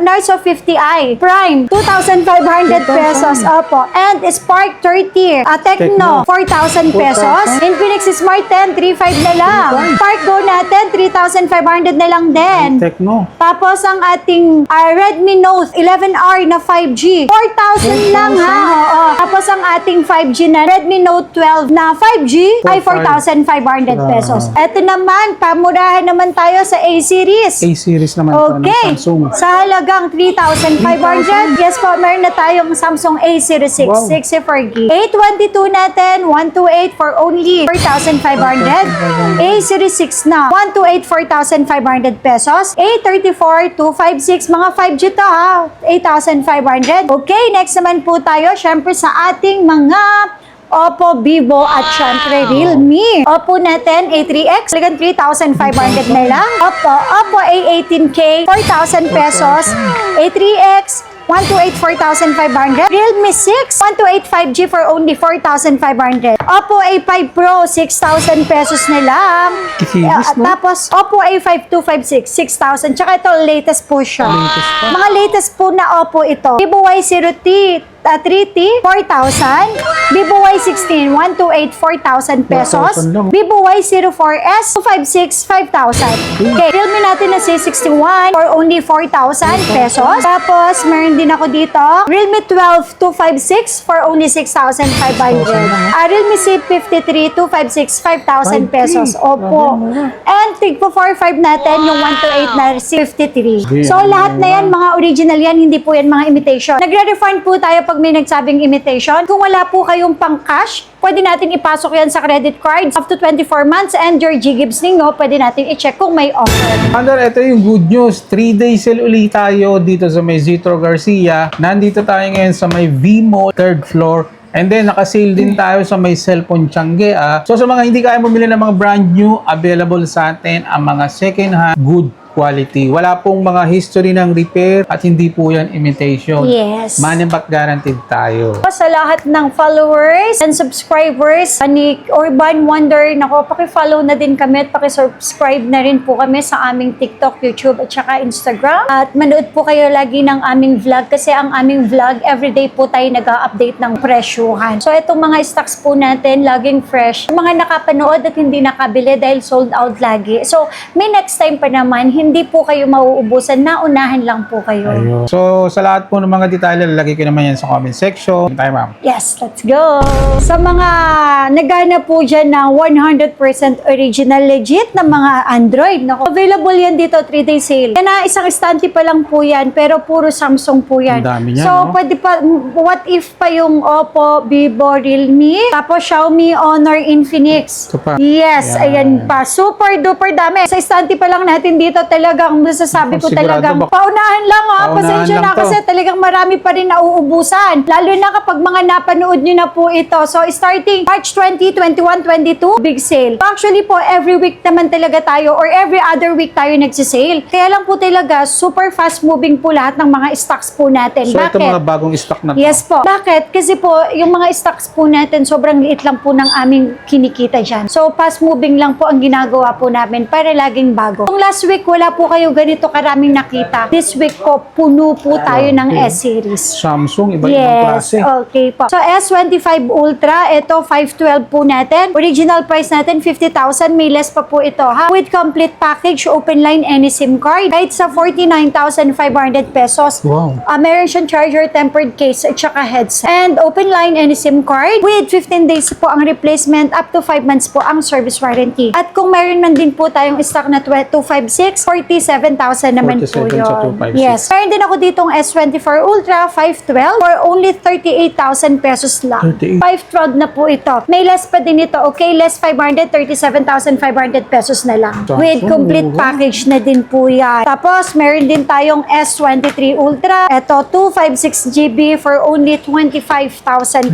Narzo 50i Prime, 2,500 pesos. Opo. And Spark 30. Tecno, 4,000 pesos. Infinix Smart 10, 3,500 na lang. Spark Go natin, 3,500 na lang din. Tecno. Tapos ang ating Redmi Note 11R na 5G, 4,000 lang ha. Oo. Tapos ang ating 5G na Redmi Note 12 na 5G ay 4,500 pesos. Ito naman, pamurahan naman tayo sa A-series. A-series naman po ng Okay. Samsung. Sa halagang 3,500. Yes po, meron na tayong Samsung A-series 6, Wow. 64GB. A22 natin, 128 for only 4,500. A-series 6 na, 128, 4,500 pesos. A34, 256, mga 5G to ha, 8,500. Okay, next naman po tayo, syempre sa ating mga Oppo, Vivo, at syempre Realme. Oppo natin, A3X, talagang 3,500 na lang. Oppo A18K, 4,000 pesos. A3X, 128, 4,500. Realme 6, 128 5G for only 4,500. Oppo A5 Pro, 6,000 pesos na lang. Kikinis, no? Tapos, Oppo A5 256, 6,000. Tsaka ito, latest po siya. Latest pa. Mga latest po na Oppo ito. Vivo Y0T, 3T, 4,000. Vivo Y16, 128, 4,000 pesos. 4,000 lang. Vivo Y04S, 256, 5,000. Okay, Realme natin na C61 for only 4,000 pesos. Tapos, meron din ako dito. Realme 12, 256 for only 6,500. Realme C53, 256, 5,000 pesos. Opo. And tig po 45 natin, yung 128 na C53. So, lahat na yan, mga original yan, hindi po yan mga imitation. Nagre-refund po tayo pag may nagsabing imitation. Kung wala po kayong pang-cash, pwede natin ipasok yan sa credit cards up to 24 months and your G-Gibbs ninyo, pwede natin i-check kung may offer. Under, ito yung good news. 3-day sale ulit tayo dito sa may Zitro Garcia. Nandito tayo ngayon sa may V-Mall, 3rd floor. And then, naka-sale din tayo sa may cellphone Tiangge. So, sa mga hindi kaya bumili ng mga brand new, available sa atin ang mga second hand, good quality. Wala pong mga history ng repair at hindi po yan imitation. Yes. Money back guaranteed tayo. Sa lahat ng followers and subscribers ni Urban Wonder, nako, paki-follow na din kami at paki-subscribe na rin po kami sa aming TikTok, YouTube at saka Instagram. At manood po kayo lagi ng aming vlog kasi ang aming vlog, everyday po tayo nag-update ng presyuhan. So itong mga stocks po natin, laging fresh. Yung mga nakapanood at hindi nakabili dahil sold out lagi. So may next time pa naman, hindi po kayo mauubusan, naunahan lang po kayo. Ayun. So, sa lahat po ng mga detalye, lalagay ko naman yan sa comment section. Tayo, ma'am. Yes, let's go! Sa mga nagana po dyan ng 100% original legit na mga Android, nako, available yan dito, 3-day sale. Yan na, isang stante pa lang po yan, pero puro Samsung po yan. Ang dami niyan, So, no? pwede pa, what if pa yung Oppo, Vivo, Realme, tapos Xiaomi, Honor, Infinix. Ito pa. Yes, ayan Yan. pa. Super duper dami. Sa stante pa lang natin dito, talagang masasabi ko Sigurado talagang ba? paunahan lang ha. Paunahan Pasensya lang na to. kasi talagang marami pa rin nauubusan. Lalo na kapag mga napanood nyo na po ito. So, starting March 20, 21, 22, big sale. So, actually po, every week naman talaga tayo or every other week tayo nagsisale. Kaya lang po talaga, super fast moving po lahat ng mga stocks po natin. So, Bakit? ito mga bagong stock na to. Yes po. Bakit? Kasi po, yung mga stocks po natin, sobrang liit lang po ng aming kinikita dyan. So, fast moving lang po ang ginagawa po namin para laging bago. Kung last week, wala po kayo ganito karaming nakita. This week po, puno po tayo ng S-series. Samsung, iba-ibang Yes, klase. okay po. So, S25 Ultra, ito 512 po natin. Original price natin, 50,000. May less pa po ito, ha? With complete package, open line, any SIM card. Kahit sa 49,500 pesos. Wow. Meron siyang charger, tempered case, at saka headset. And open line, any SIM card. With 15 days po ang replacement, up to 5 months po ang service warranty. At kung meron man din po tayong stock na 256, 47,000 naman po 47 yun. sa 256. Yes. Meron din ako ditong S24 Ultra 512 for only 38,000 pesos lang. 38. 512 na po ito. May less pa din ito. Okay, less 500, 37,500 pesos na lang. Samsung, With complete mura. package na din po yan. Tapos, meron din tayong S23 Ultra. Ito, 256GB for only 25,000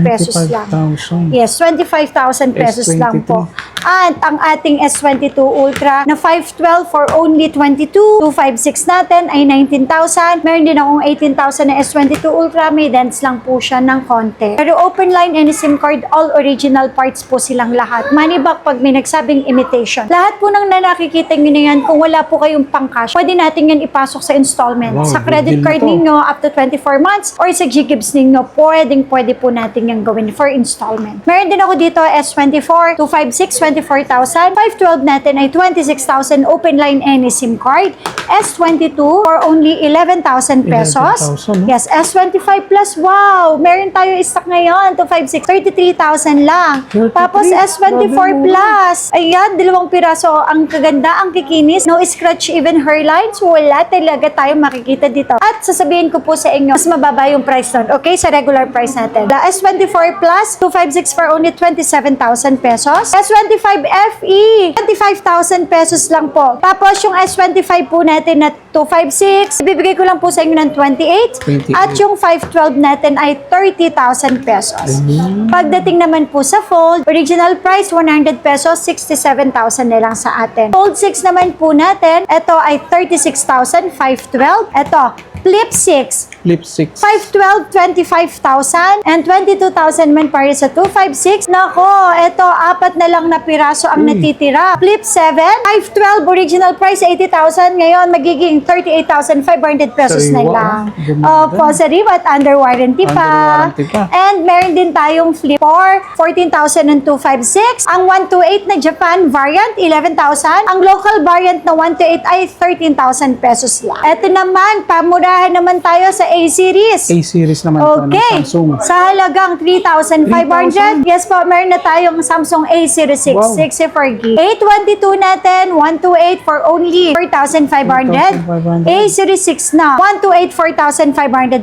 pesos lang. 25,000. Yes, 25,000 pesos lang po. At ang ating S22 Ultra na 512 for only S22, 256 natin ay 19,000. Meron din akong 18,000 na S22 Ultra. May dents lang po siya ng konti. Pero open line and SIM card, all original parts po silang lahat. Money back pag may nagsabing imitation. Lahat po ng nakikita nyo na yan, kung wala po kayong pang-cash, pwede natin yan ipasok sa installment. Wow, Sa good credit deal card na to. ninyo, up to 24 months, or sa Ggibbs ninyo, pwede po natin yan gawin for installment. Meron din ako dito, S24, 256, 24,000. 512 natin ay 26,000 open line any SIM card. S22 for only 11,000 pesos. 11,000, no? Yes, S25 Plus, wow! Meron tayo stock ngayon, 256, 33,000 lang. 33? Tapos S24 Grabe, Plus, ayan, 2 piraso. Ang kaganda, ang kikinis, no scratch even hairlines, wala talaga tayo makikita dito. At sasabihin ko po sa inyo, mas mababa yung price nun, okay? Sa regular price natin. The S24 Plus, 256 for only 27,000 pesos. S25 FE, 25,000 pesos lang po. Tapos yung S25 po natin na 256, ibibigay ko lang po sa inyo ng 28. 28. At yung 512 natin ay 30,000 pesos. Pagdating naman po sa fold, original price 100 pesos, 67,000 na lang sa atin. Fold 6 naman po natin, ito ay 36,000, 512. Ito, Flip 6, Flip 6. 512, 25,000 and 22,000 man para sa 256. Nako, ito, 4 na lang na piraso ang natitira. Flip 7, 512, original price 80,000. Ngayon, magiging 38,500 pesos na Sariwa, lang. ganda. Opo, sariwa at under warranty Under pa. warranty pa. And meron din tayong Flip 4, 14,000 and 256. Ang 128 na Japan variant, 11,000. Ang local variant na 128 ay 13,000 pesos lang. Ito naman, pamurahan naman tayo sa A-series. A-series naman po ng Okay. Samsung. Sa halagang 3,500. 3,000? Yes po, meron na tayong Samsung A-series 6, Wow. 64GB. A22 natin, 128 for only 4,500. 4,500. A-series 6 na, 128, 4,500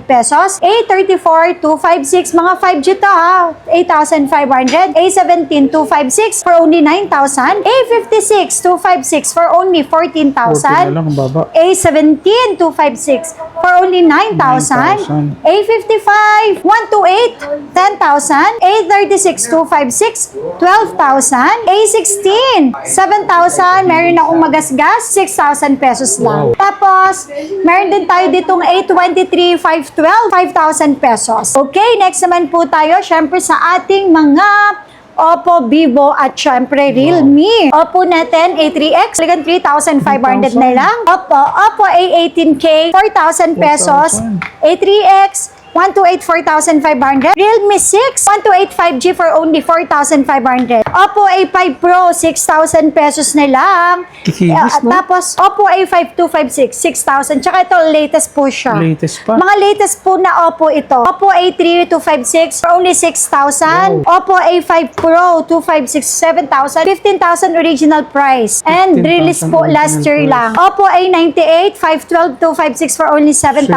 pesos. A34, 256, mga 5G to ha, 8,500. A17, 256 for only 9,000. A56, 256 for only 14 na 14,000. lang ang baba. A17, 256 for only 9,000. 9,000. A55, 128, 10,000. A36, 256, 12,000. A16, 7,000. Meron akong magasgas, 6,000 pesos lang. Wow. Tapos, meron din tayo ditong A23, 512, 5,000 pesos. Okay, next naman po tayo, syempre sa ating mga Oppo, Vivo, at syempre Realme. Oppo natin, A3X, talagang 3,500 na lang. Oppo A18K, 4,000 pesos. 4,000. A3X, 128, 4,500. Realme 6, 128 5G for only 4,500. Oppo A5 Pro, 6,000 pesos na lang. Kikinis, no? Tapos, Oppo A5 256, 6,000. Tsaka ito, latest po siya. Latest pa. Mga latest po na Oppo ito. Oppo A3 256 for only 6,000. Oppo A5 Pro 256, 7,000. 15,000 original price. And 15,000 release po last year original lang. Oppo A98 512 256 for only 7,000.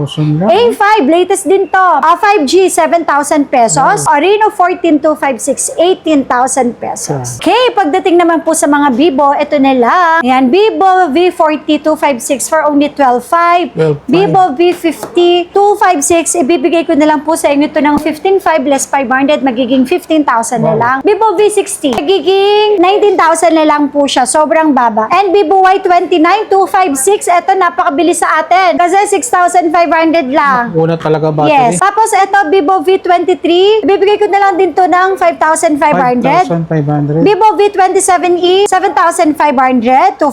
7,000 lang. A5 latest din to. 5G 7,000 pesos. Reno 14 256 18,000 pesos. Okay, pagdating naman po sa mga Vivo, ito na lang. Yan, Vivo V40 256 for only 12,500. 12,500. Vivo V50 256, ibibigay ko na lang po sa inyo ito ng 15,500 less 500, magiging 15,000 na Wow. lang. Vivo V60, magiging 19,000 na lang po siya. Sobrang baba. And Vivo Y29 256, ito napakabilis sa atin. Kasi 6,500 lang. Una talaga battery. Yes. Tapos ito, Vivo V23, ibibigay ko na lang din to ng 5,500. 5,500. Vivo V27e, 7,500, 256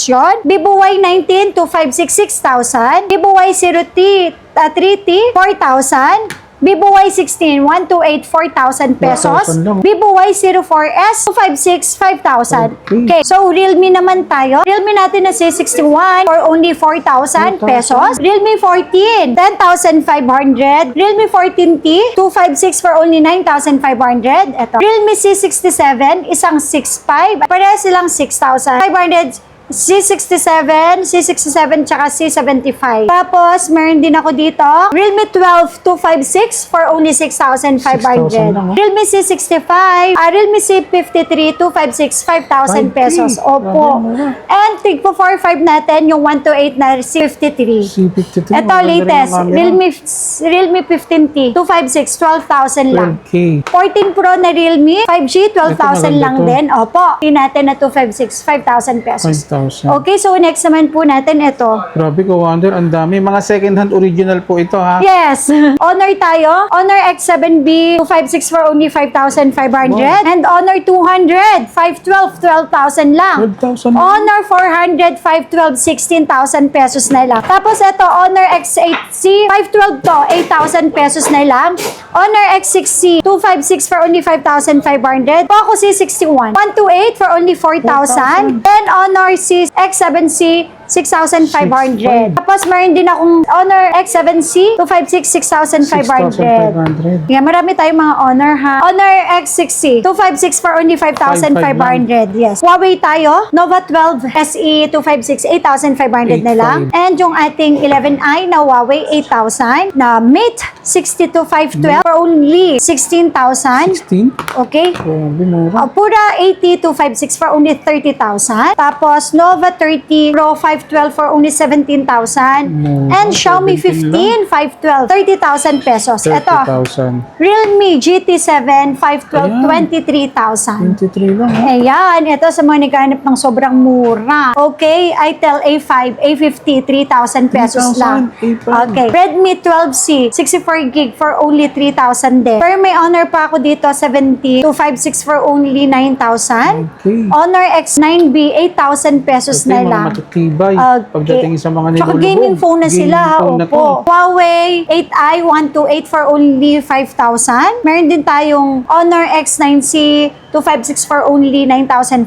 yun. Vivo Y19, 256, 6,000. Vivo Y0T, 3T, 4,000. Vivo Y16, 128, 4,000 pesos. 4,000 lang. Vivo Y04S, 256, 5,000. Okay. So, Realme naman tayo. Realme natin na C61 for only 4,000 pesos. Realme 14, 10,500. Realme 14T, 256 for only 9,500. Ito. Realme C67, isang 6,500. Pareha silang 6,500. C67, C67, tsaka C75. Tapos, meron din ako dito, Realme 12 256 for only 6,500. 6,000 lang, oh. Realme C65, Realme C53 256, 5,000 pesos. 5K. Opo. Grabe, mura. And tig po 45 natin, yung 128 na C53. C53. Ito, maganda rin latest. ang camera. Realme 15T, 256, 12,000 lang. 12K. 14 Pro na Realme, 5G, 12,000 Ito, maganda lang to. din. Opo. Hindi natin na 256, 5,000 pesos. 5,000. 8,000. Okay, so next naman po natin ito. Grabe ko, Wonder. Ang dami. Mga second-hand original po ito, ha? Yes. Honor tayo. Honor X7B 256 for only 5,500. Wow. And Honor 200 512 12,000 lang. 12,000. Honor 400 512 16,000 pesos na lang. Tapos ito Honor X8C 512 to 8,000 pesos na lang. Honor X6C 256 for only 5,500. Poco C61 128 for only 4,000. And Honor X7C 6,500. Tapos meron din akong Honor X7C 256 6,500. Yeah, marami tayong mga Honor ha. Honor X6C 256 for only 5,500. Yes. Huawei tayo. Nova 12 SE 256 8,500 na lang. And yung ating 11i na Huawei 8,000 na Mate 62 512 for only 16,000. 16? Okay? Grabe, mura. Pura 80 256 for only 30,000. Tapos Nova 30 Pro 512 for only 17,000. And Xiaomi 15 512 30,000 pesos. Ito, 30,000. Realme GT7 512 Ayan. 23,000. 23 lang, ha? Ayan, ito sa mga naghanap ng sobrang mura. Okay, Itel A5, A50, 3,000 pesos 3,000, lang. A5. Okay, Redmi 12C, 64 gig for only 3,000 din. Pero may Honor pa ako dito, 70, 256 for only 9,000. Okay. Honor X9B, 8,000 pesos Ito na yung mga lang. matutibay. Okay. Pagdating sa mga Tsaka nilulubog. gaming phone na sila, phone na to. opo. Huawei 8i 128 for only 5,000. Meron din tayong Honor X9C 256 for only 9,500.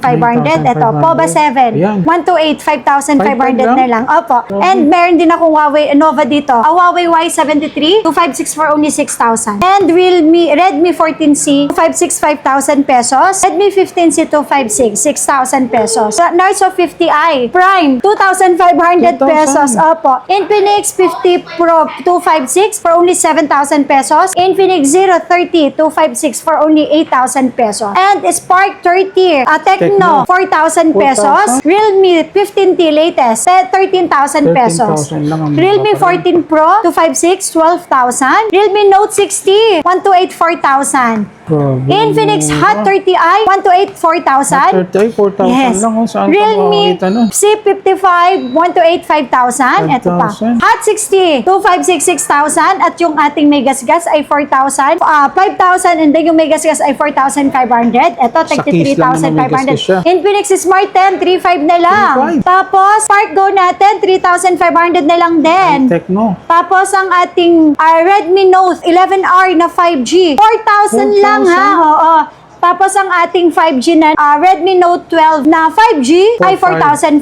Ito, 9,500. POBA 7. Ayan. 128, 5,500 lang? na lang. Opo. And meron din akong Huawei Nova dito. A Huawei Y73, 256 for only 6,000. And Redmi 14C, 256, 5,000 pesos. Redmi 15C, 256, 6,000 pesos. Narzo 50i, Prime, 2,500 pesos. Opo. Infinix 50 Pro, 256 for only 7,000 pesos. Infinix Zero 30, 256 for only 8,000 pesos. And Spark 30, Tecno, 4,000 pesos. 4,000? Realme 15T latest, 13,000 pesos. 13,000 lang ang Realme mga 14 Pro, 256, 12,000. Realme Note 60, 128, 4,000. Grabe, Infinix Hot 30i, 128, 4,000. 4,000 Yes. lang. Oh. Saan ka Realme makakita nun? C55, 128, 5,000. Ito pa. 5,000. Hot 60, 256, 6,000. At yung ating may gasgas ay 4,000. 5,000 and then yung may gasgas ay 4,500. Ito, Sa case lang naman may gasgas siya. 3,500. Infinix Smart 10, 3,500 na lang. 3,500. Tapos, Spark Go natin, 3,500 na lang din. Tecno. Tapos, ang ating Redmi Note 11R na 5G, 4,000 lang ha. 4,000? Oo. Tapos ang ating 5G na Redmi Note 12 na 5G ay 4,500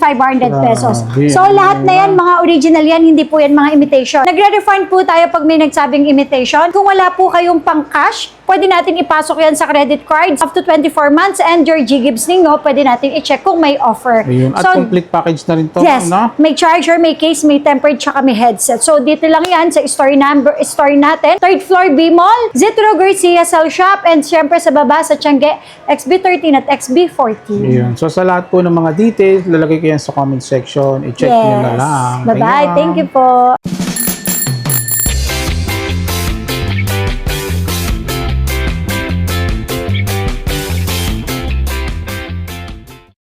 pesos. Grabe, So lahat na yan, mga original yan, hindi po yan mga imitation. Nagre-refund po tayo pag may nagsabing imitation. Kung wala po kayong pang cash, pwede natin ipasok yan sa credit cards up to 24 months and your G-Gibbs ninyo, pwede natin i-check kung may offer. Ayun. At complete package na rin to. Yes, No? may charger, may case, may tempered, tsaka may headset. So, dito lang yan sa store natin. Third floor, B-Mall, Zitro Garcia Cell Shop, and syempre sa baba sa Tiangge, XB13 at XB14. Ayun. So sa lahat po ng mga details, lalagay ko yan sa comment section. I-check nyo na lang. Bye-bye. Ayan. Thank you po.